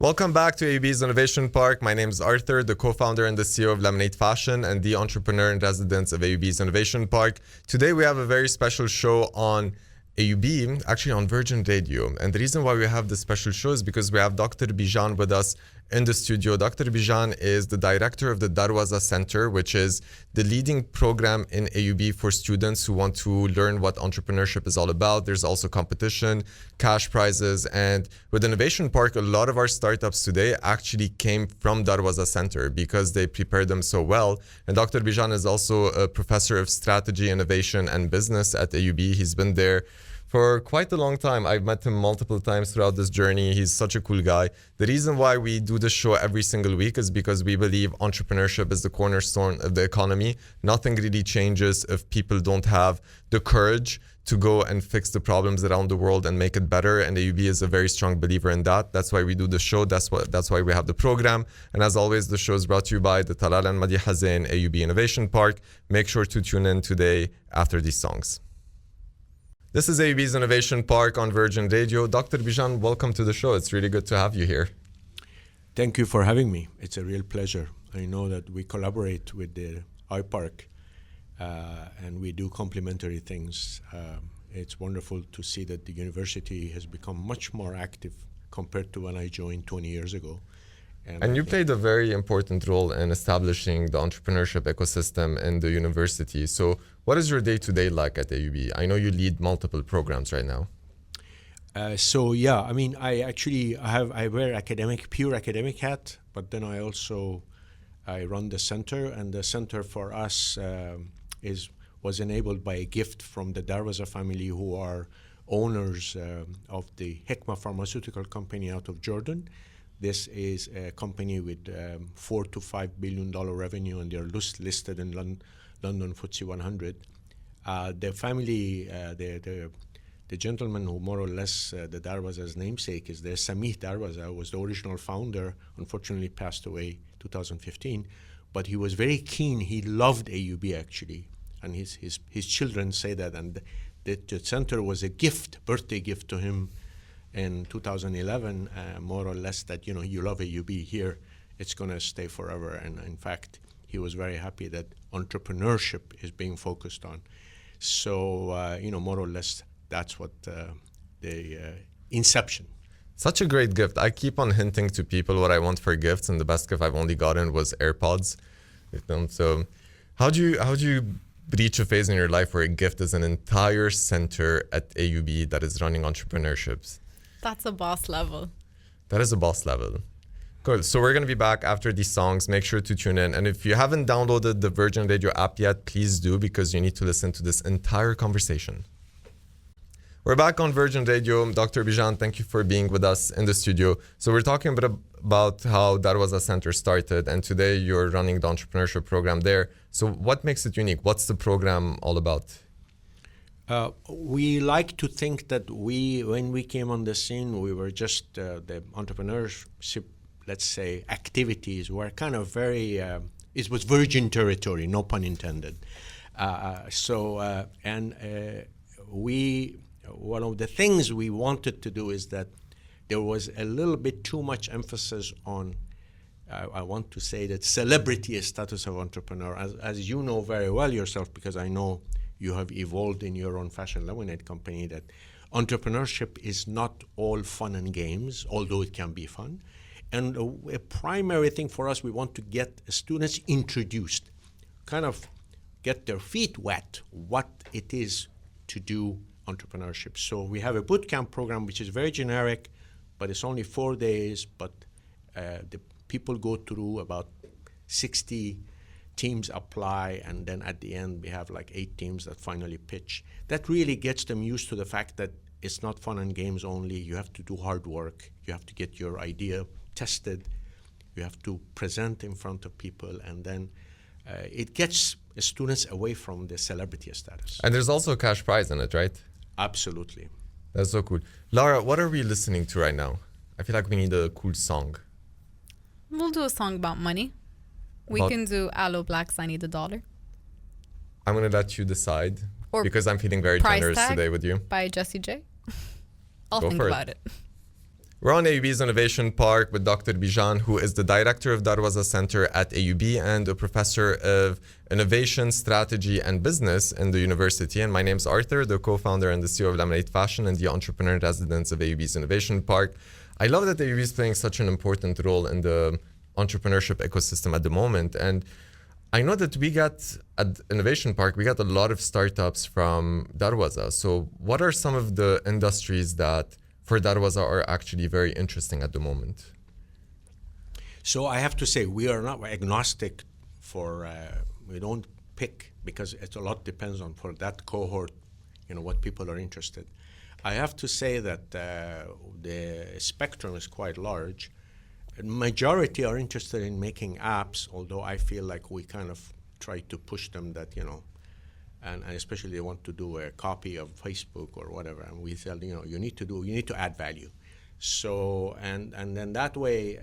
Welcome back to AUB's Innovation Park. My name is Arthur, the co-founder and the CEO of Lemonade Fashion and the entrepreneur in residence of AUB's Innovation Park. Today we have a very special show on AUB, actually on Virgin Radio. And the reason why we have this special show is because we have Dr. Bijan with us in the studio. Dr. Bijan is the director of the Darwazah Center, which is the leading program in AUB for students who want to learn what entrepreneurship is all about. There's also competition, cash prizes, and with Innovation Park, a lot of our startups today actually came from Darwazah Center because they prepared them so well. And Dr. Bijan is also a professor of strategy, innovation, and business at AUB. He's been there for quite a long time. I've met him multiple times throughout this journey. He's such a cool guy. The reason why we do this show every single week is because we believe entrepreneurship is the cornerstone of the economy. Nothing really changes if people don't have the courage to go and fix the problems around the world and make it better. And AUB is a very strong believer in that. That's why we do the show. That's why we have the program. And as always, the show is brought to you by the Talal and Madi Hazain AUB Innovation Park. Make sure to tune in today after these songs. This is AUB's Innovation Park on Virgin Radio. Dr. Bijan, welcome to the show. It's really good to have you here. Thank you for having me. It's a real pleasure. I know that we collaborate with the iPark and we do complementary things. It's wonderful to see that the university has become much more active compared to when I joined 20 years ago. And you played a very important role in establishing the entrepreneurship ecosystem in the university. So what is your day-to-day like at AUB? I know you lead multiple programs right now. I wear pure academic hat, but then I run the center, and the center for us was enabled by a gift from the Darwazah family, who are owners of the Hikma pharmaceutical company out of Jordan. This is a company with $4 to $5 billion revenue, and they're listed in London FTSE 100. The family, the gentleman who more or less the Darwazah's namesake is there, Samih Darwazah, was the original founder. Unfortunately, passed away 2015, but he was very keen. He loved AUB actually, and his children say that. And the center was a birthday gift to him in 2011, more or less, that, you love AUB here, it's going to stay forever. And in fact, he was very happy that entrepreneurship is being focused on. So, more or less, that's what the inception. Such a great gift. I keep on hinting to people what I want for gifts, and the best gift I've only gotten was AirPods. So how do you reach a phase in your life where a gift is an entire center at AUB that is running entrepreneurships? That's a boss level. That is a boss level. Cool. So we're going to be back after these songs. Make sure to tune in. And if you haven't downloaded the Virgin Radio app yet, please do, because you need to listen to this entire conversation. We're back on Virgin Radio. Dr. Bijan, thank you for being with us in the studio. So we're talking a bit about how Darwazah Center started, and today you're running the entrepreneurship program there. So what makes it unique? What's the program all about? We like to think that when we came on the scene, we were just the entrepreneurship, let's say, activities were kind of very, it was virgin territory, no pun intended. One of the things we wanted to do is that there was a little bit too much emphasis on, I want to say, that celebrity status of entrepreneur. As you know very well yourself, because I know you have evolved in your own fashion lemonade company, that entrepreneurship is not all fun and games, although it can be fun. And a primary thing for us, we want to get students introduced, kind of get their feet wet, what it is to do entrepreneurship. So we have a bootcamp program, which is very generic, but it's only 4 days, but the people go through about 60 teams apply, and then at the end we have like 8 teams that finally pitch. That really gets them used to the fact that it's not fun and games only. You have to do hard work. You have to get your idea tested. You have to present in front of people, and then it gets students away from the celebrity status. And there's also a cash prize in it, right? Absolutely. That's so cool. Lara, what are we listening to right now? I feel like we need a cool song. We'll do a song about money. We can do Aloe Black's I Need a Dollar. I'm going to let you decide, or because I'm feeling very generous today with you. By Jessie J. I'll Go think for about it. We're on AUB's Innovation Park with Dr. Bijan, who is the director of Darwazah Center at AUB and a professor of innovation, strategy, and business in the university. And my name is Arthur, the co-founder and the CEO of Lemonade Fashion and the entrepreneur in residence of AUB's Innovation Park. I love that AUB is playing such an important role in the entrepreneurship ecosystem at the moment. And I know that we got at Innovation Park, we got a lot of startups from Darwazah. So what are some of the industries that for Darwazah are actually very interesting at the moment? So I have to say, we are not agnostic for, we don't pick, because it's a lot depends on for that cohort, what people are interested. I have to say that the spectrum is quite large. Majority are interested in making apps, although I feel like we kind of try to push them that, and especially they want to do a copy of Facebook or whatever, and we tell you need to add value. So and then that way,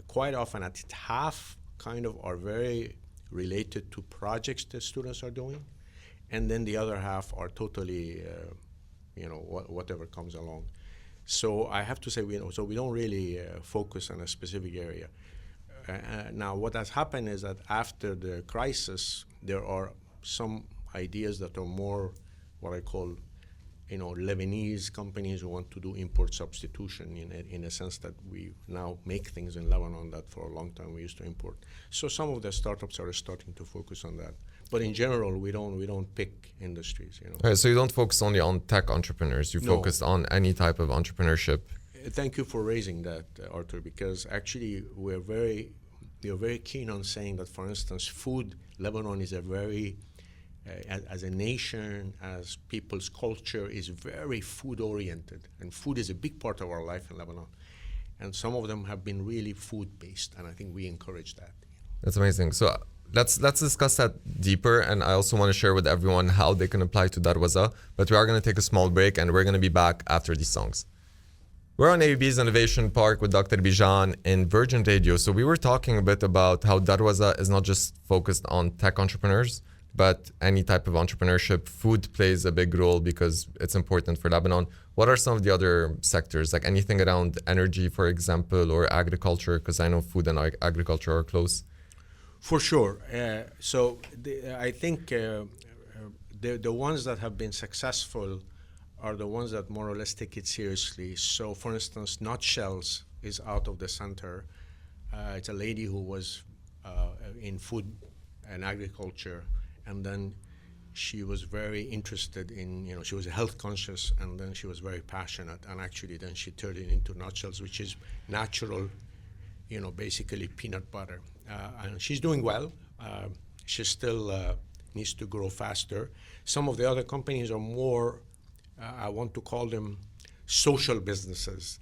quite often at half kind of are very related to projects the students are doing, and then the other half are totally, whatever comes along. So I have to say, we don't really focus on a specific area. Now, what has happened is that after the crisis, there are some ideas that are more what I call, Lebanese companies who want to do import substitution in a sense that we now make things in Lebanon that for a long time we used to import. So some of the startups are starting to focus on that. But in general, we don't pick industries. Right, so you don't focus only on tech entrepreneurs. You focus on any type of entrepreneurship. Thank you for raising that, Arthur, because actually we are very keen on saying that, for instance, food. Lebanon is a very as a nation, as people's culture is very food-oriented, and food is a big part of our life in Lebanon. And some of them have been really food-based, and I think we encourage that. That's amazing. So let's discuss that deeper, and I also want to share with everyone how they can apply to Darwazah. But we are going to take a small break, and we're going to be back after these songs. We're on AUB's Innovation Park with Dr. Bijan in Virgin Radio. So we were talking a bit about how Darwazah is not just focused on tech entrepreneurs, but any type of entrepreneurship. Food plays a big role because it's important for Lebanon. What are some of the other sectors, like anything around energy, for example, or agriculture? Because I know food and agriculture are close. For sure. I think the ones that have been successful are the ones that more or less take it seriously. So, for instance, Nutshells is out of the center. It's a lady who was in food and agriculture, and then she was very interested in, she was health conscious, and then she was very passionate, and actually then she turned it into Nutshells, which is natural, basically peanut butter. And she's doing well. She still needs to grow faster. Some of the other companies are more, I want to call them social businesses.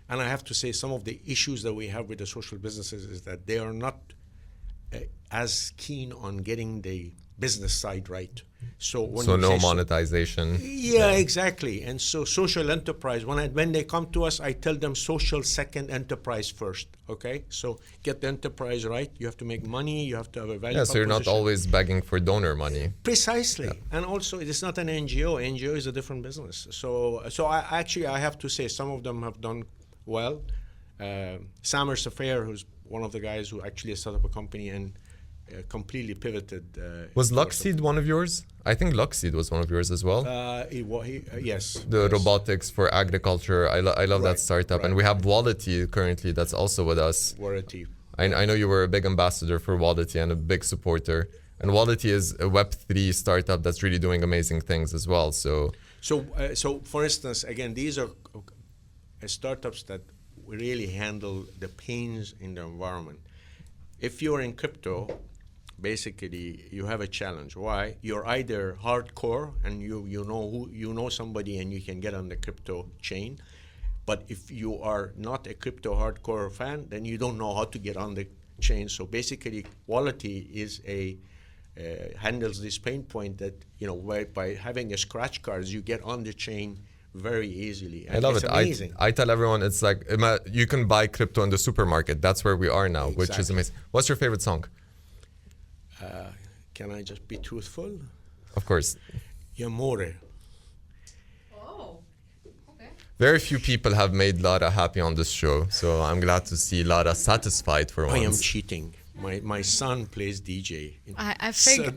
And I have to say, some of the issues that we have with the social businesses is that they are not as keen on getting the business side right. So no monetization. Yeah, exactly. And so social enterprise, when they come to us, I tell them social second, enterprise first. Okay? So get the enterprise right. You have to make money. You have to have a value proposition. So you're not always begging for donor money. Precisely. Yeah. And also, it's not an NGO. NGO is a different business. So I have to say some of them have done well. Samer Safair, who's one of the guys who actually set up a company and completely pivoted. Was Luxseed one of yours? I think Luxseed was one of yours as well. Yes. Robotics for agriculture. I love that startup. And we have Wallety currently that's also with us. Wallety. I know you were a big ambassador for Wallety and a big supporter. And Wallety is a Web3 startup that's really doing amazing things as well. So for instance, again, these are startups that really handle the pains in the environment. If you're in crypto, basically you have a challenge. Why? You're either hardcore and you know somebody and you can get on the crypto chain, but if you are not a crypto hardcore fan, then you don't know how to get on the chain. So basically, Wallety is handles this pain point that where by having a scratch cards you get on the chain very easily. And I love it. Amazing. I tell everyone it's like you can buy crypto in the supermarket. That's where we are now, exactly. Which is amazing. What's your favorite song? Can I just be truthful? Of course. Yamore. Oh, okay. Very few people have made Lara happy on this show, so I'm glad to see Lara satisfied for once. I am cheating. My son plays DJ. I figured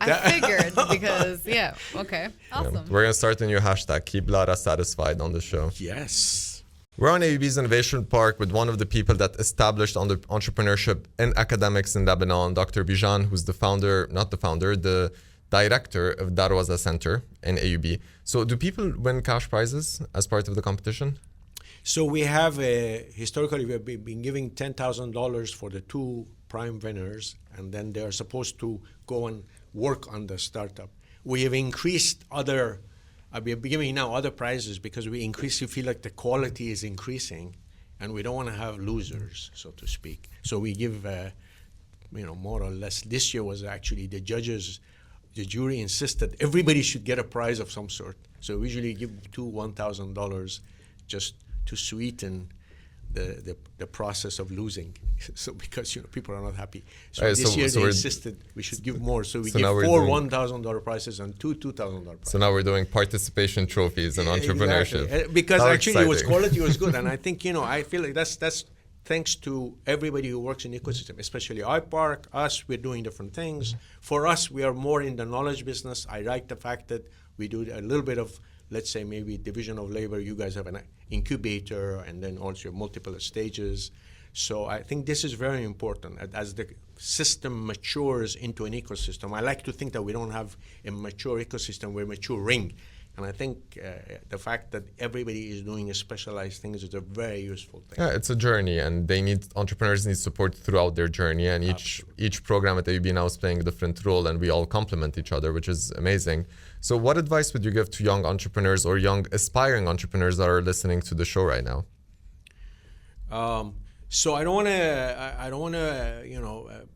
because, yeah, okay, awesome. Yeah. We're going to start a new hashtag, keep Lara satisfied on the show. Yes. We're on AUB's Innovation Park with one of the people that established entrepreneurship in academics in Lebanon, Dr. Bijan, who's the director of Darwazah Center in AUB. So do people win cash prizes as part of the competition? So we have, historically, we have been giving $10,000 for the two prime winners, and then they are supposed to go and work on the startup. We have increased we are giving now other prizes because we feel like the quality is increasing, and we don't want to have losers, so to speak. So we give, more or less. This year was actually the jury insisted everybody should get a prize of some sort. So we usually give $1,000 just to sweeten the process of losing. So because people are not happy. So this year they insisted we should give more. So we give four $1,000 prizes and two $2,000 prizes. So now we're doing participation trophies in entrepreneurship. Exactly. Because actually quality was good. And I think, I feel like that's thanks to everybody who works in the ecosystem, especially iPark, us, we're doing different things. For us, we are more in the knowledge business. I like the fact that we do a little bit of, let's say, maybe division of labor. You guys have an incubator and then also multiple stages. So I think this is very important. As the system matures into an ecosystem, I like to think that we don't have a mature ecosystem, we're maturing. And I think the fact that everybody is doing a specialized things is a very useful thing. Yeah, it's a journey, and entrepreneurs need support throughout their journey. And each program at AUB now is playing a different role, and we all complement each other, which is amazing. So, what advice would you give to young entrepreneurs or young aspiring entrepreneurs that are listening to the show right now? So I don't want to,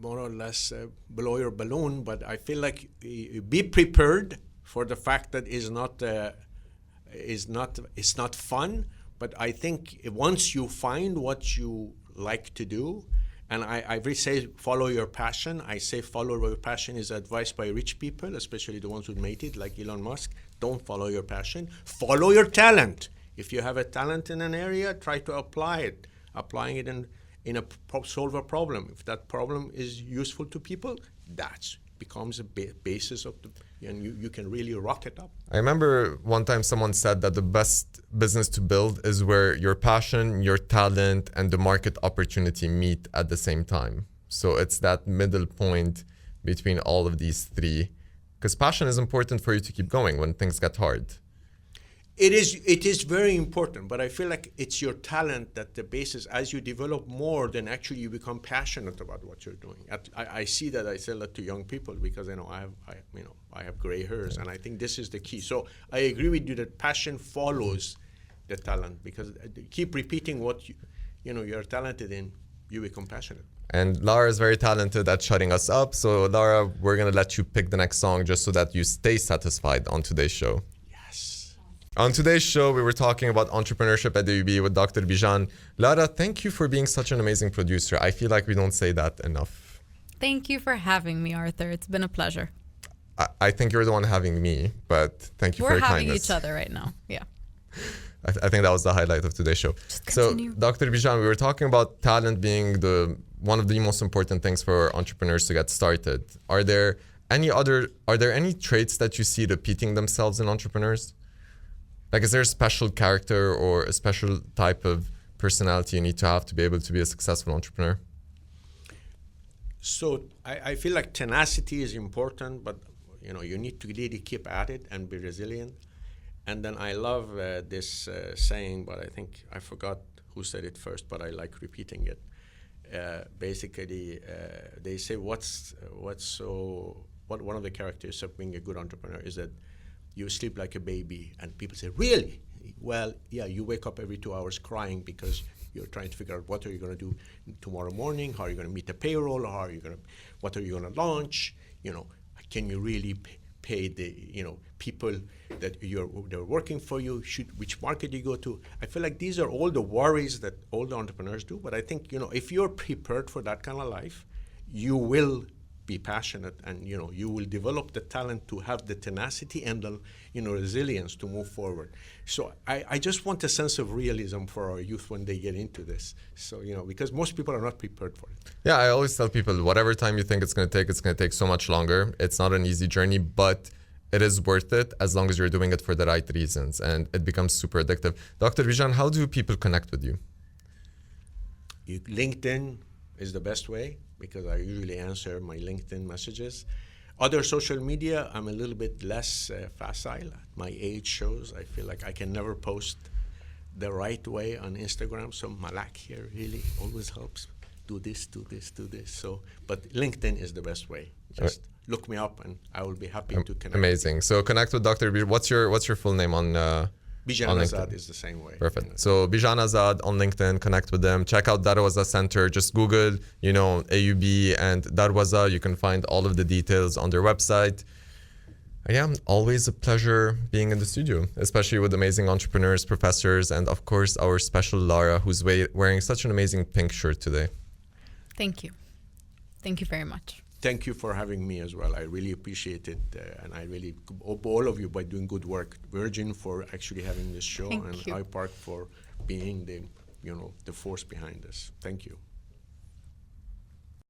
more or less blow your balloon, but I feel like be prepared for the fact that it's not fun. But I think once you find what you like to do, and I really say follow your passion. I say follow your passion is advice by rich people, especially the ones who made it, like Elon Musk. Don't follow your passion. Follow your talent. If you have a talent in an area, try to apply it. Applying it solve a problem. If that problem is useful to people, that becomes a basis of and you can really rock it up. I remember one time someone said that the best business to build is where your passion, your talent, and the market opportunity meet at the same time. So it's that middle point between all of these three. Because passion is important for you to keep going when things get hard. It is very important, but I feel like it's your talent that the basis, as you develop more, then actually you become passionate about what you're doing. I see that. I say that to young people because I have gray hairs, and I think this is the key. So I agree with you that passion follows the talent, because keep repeating what you're talented in, you become passionate. And Lara is very talented at shutting us up. So Lara, we're gonna let you pick the next song just so that you stay satisfied on today's show. On today's show, we were talking about entrepreneurship at AUB with Dr. Bijan. Lara, thank you for being such an amazing producer. I feel like we don't say that enough. Thank you for having me, Arthur. It's been a pleasure. I think you're the one having me, but thank you for your kindness. We're having each other right now, yeah. I think that was the highlight of today's show. So, Dr. Bijan, we were talking about talent being one of the most important things for entrepreneurs to get started. Are there any traits that you see repeating themselves in entrepreneurs? Like, is there a special character or a special type of personality you need to have to be able to be a successful entrepreneur? So I feel like tenacity is important, but you need to really keep at it and be resilient. And then I love this saying, but I think I forgot who said it first, but I like repeating it. Basically, they say one of the characteristics of being a good entrepreneur is that you sleep like a baby, and people say, really? Well, yeah, you wake up every 2 hours crying because you're trying to figure out what are you going to do tomorrow morning, how are you going to meet the payroll, what are you going to launch, can you really pay the people that they're working for you, which market you go to. I feel like these are all the worries that all the entrepreneurs do, but I think if you're prepared for that kind of life, you will be passionate, and you will develop the talent to have the tenacity and the resilience to move forward. So I just want a sense of realism for our youth when they get into this. So because most people are not prepared for it. Yeah, I always tell people, whatever time you think it's going to take so much longer. It's not an easy journey, but it is worth it as long as you're doing it for the right reasons, and it becomes super addictive. Dr. Bijan, how do people connect with you? LinkedIn is the best way, because I usually answer my LinkedIn messages. Other social media, I'm a little bit less facile. My age shows. I feel like I can never post the right way on Instagram. So Malak here really always helps. Do this, do this, do this. So, but LinkedIn is the best way. Just look me up, and I will be happy to connect. Amazing. So connect with Dr. Bijan. What's your full name on? Bijan on Azad is the same way. Perfect. So Bijan Azad on LinkedIn, connect with them. Check out Darwazah Center. Just Google, AUB and Darwazah. You can find all of the details on their website. Yeah, always a pleasure being in the studio, especially with amazing entrepreneurs, professors, and of course our special Lara, who's wearing such an amazing pink shirt today. Thank you. Thank you very much. Thank you for having me as well. I really appreciate it, and I really hope all of you by doing good work. Virgin for actually having this show, Thank and you. iPark for being the force behind this. Thank you.